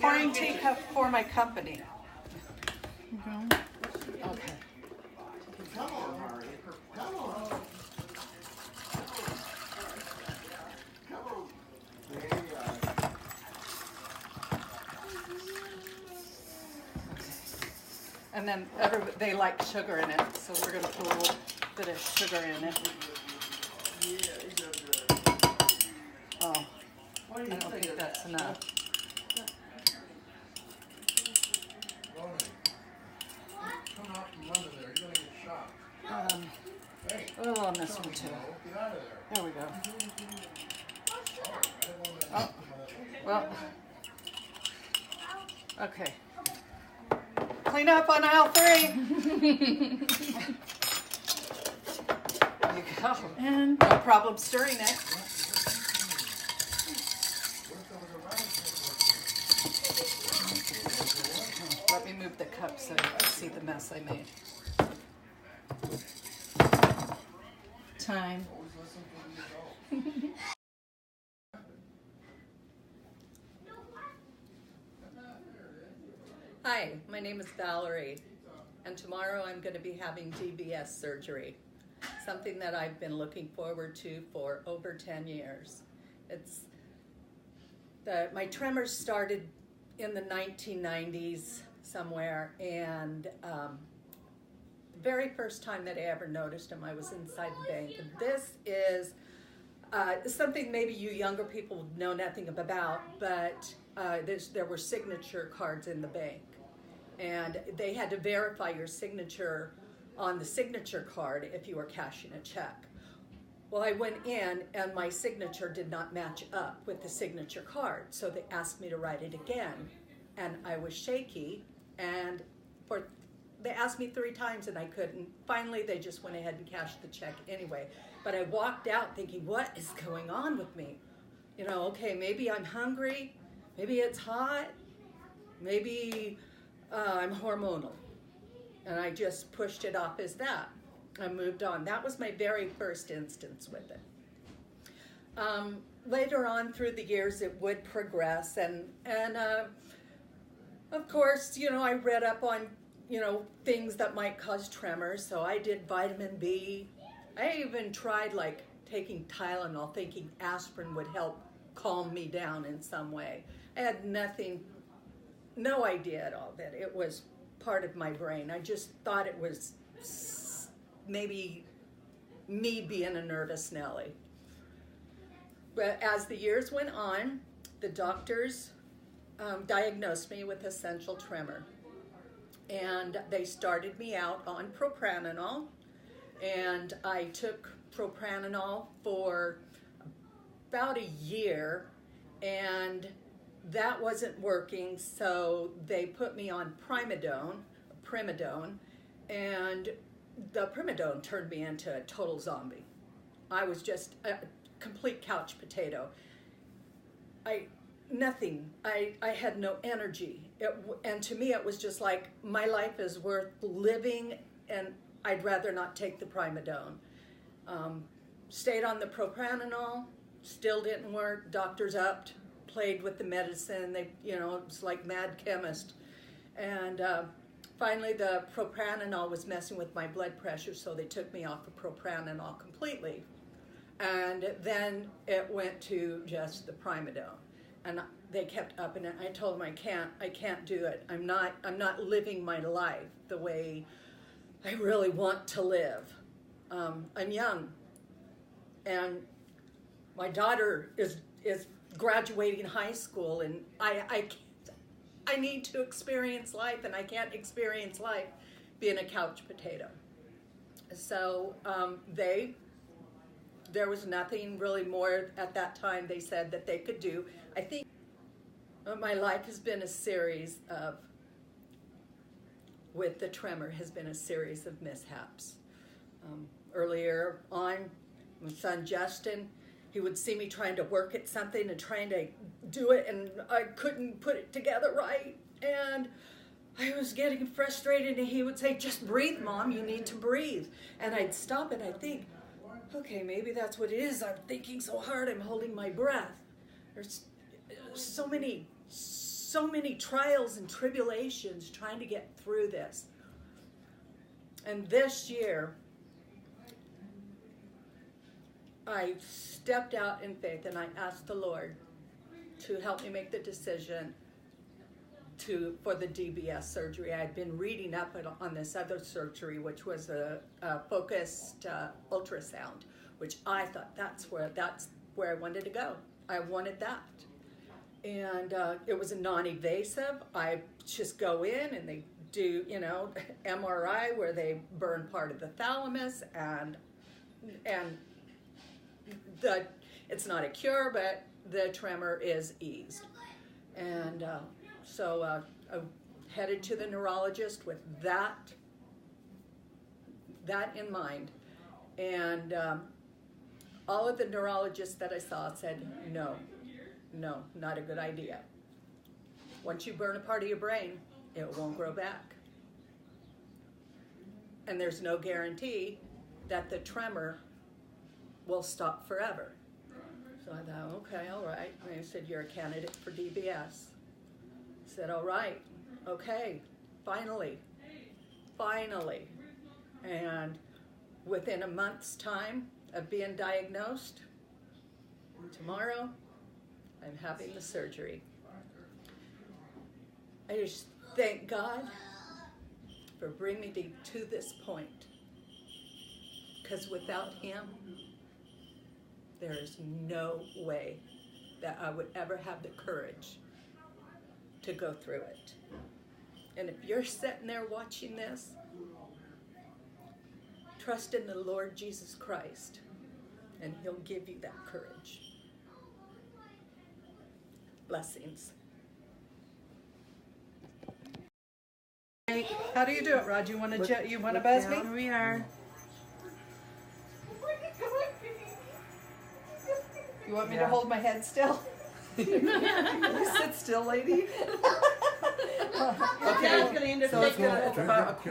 pouring teacup for my company. Okay. Okay. Come on, Harry. Come on. Come on. There you go. And then they like sugar in it, so we're going to put a little bit of sugar in it. Yeah, he does good. Oh, What do I you don't think think of that's that? enough. Ronnie, come out from under there. You're going to get shot. Hey, Oh, on this one too. get out of there. There we go. Oh, Oh, well, okay. Clean up on aisle 3. There you go. And No problem stirring it. Let me move the cup so you can see the mess I made. time. Hi, my name is Valerie, and tomorrow I'm going to be having DBS surgery, something that I've been looking forward to for over 10 years. My tremors started in the 1990s somewhere, and the very first time that I ever noticed them, I was inside the bank. And this is something maybe you younger people know nothing about, but there were signature cards in the bank. And they had to verify your signature on the signature card if you were cashing a check. Well, I went in and my signature did not match up with the signature card. So they asked me to write it again. And I was shaky. And they asked me 3 times and I couldn't. Finally, they just went ahead and cashed the check anyway. But I walked out thinking, what is going on with me? You know, okay, maybe I'm hungry. Maybe it's hot. Maybe I'm hormonal. And I just pushed it off as that. I moved on. That was my very first instance with it. Later on through the years, it would progress. And of course, you know, I read up on, you know, things that might cause tremors. So I did vitamin B. I even tried like taking Tylenol, thinking aspirin would help calm me down in some way. I had no idea at all that it was part of my brain. I just thought it was maybe me being a nervous Nelly. But as the years went on, the doctors diagnosed me with essential tremor. And they started me out on propranolol. And I took propranolol for about a year, and that wasn't working, so they put me on primidone, and the primidone turned me into a total zombie. I was just a complete couch potato. I had no energy. And to me, it was just like, my life is worth living, and I'd rather not take the primidone. Stayed on the propranolol, still didn't work. Doctors upped, played with the medicine. They, you know, it's like mad chemist. And finally, the propranolol was messing with my blood pressure, so they took me off of propranolol completely. And then it went to just the primidone. And they kept upping it. I told them I can't do it. I'm not living my life the way I really want to live. I'm young, and my daughter is graduating high school, and I need to experience life, and I can't experience life being a couch potato. So there was nothing really more at that time they said that they could do. I think my life has been a series of, with the tremor, has been a series of mishaps. Earlier on, my son Justin, he would see me trying to work at something and trying to do it, and I couldn't put it together right. And I was getting frustrated, and he would say, just breathe, Mom, you need to breathe. And I'd stop and I'd think, okay, maybe that's what it is. I'm thinking so hard, I'm holding my breath. There's so many so many trials and tribulations trying to get through this. And this year, I stepped out in faith and I asked the Lord to help me make the decision for the DBS surgery. I had been reading up on this other surgery, which was a focused ultrasound, which I thought that's where I wanted to go. I wanted that. And it was a non-invasive. I just go in and they do, MRI where they burn part of the thalamus, and it's not a cure, but the tremor is eased. And so I headed to the neurologist with that in mind. And all of the neurologists that I saw said, no, not a good idea. Once you burn a part of your brain, it won't grow back. And there's no guarantee that the tremor will stop forever. So I thought, okay, all right. And they said, you're a candidate for DBS. I said, all right, okay, finally. And within a month's time of being diagnosed, tomorrow, I'm having the surgery. I just thank God for bringing me to this point. Because without Him, there is no way that I would ever have the courage to go through it. And if you're sitting there watching this, trust in the Lord Jesus Christ, and He'll give you that courage. Blessings. How do you do it, Rod? You want to buzz me? Here we are. You want me to hold my head still? You sit still, lady. Okay. So it's about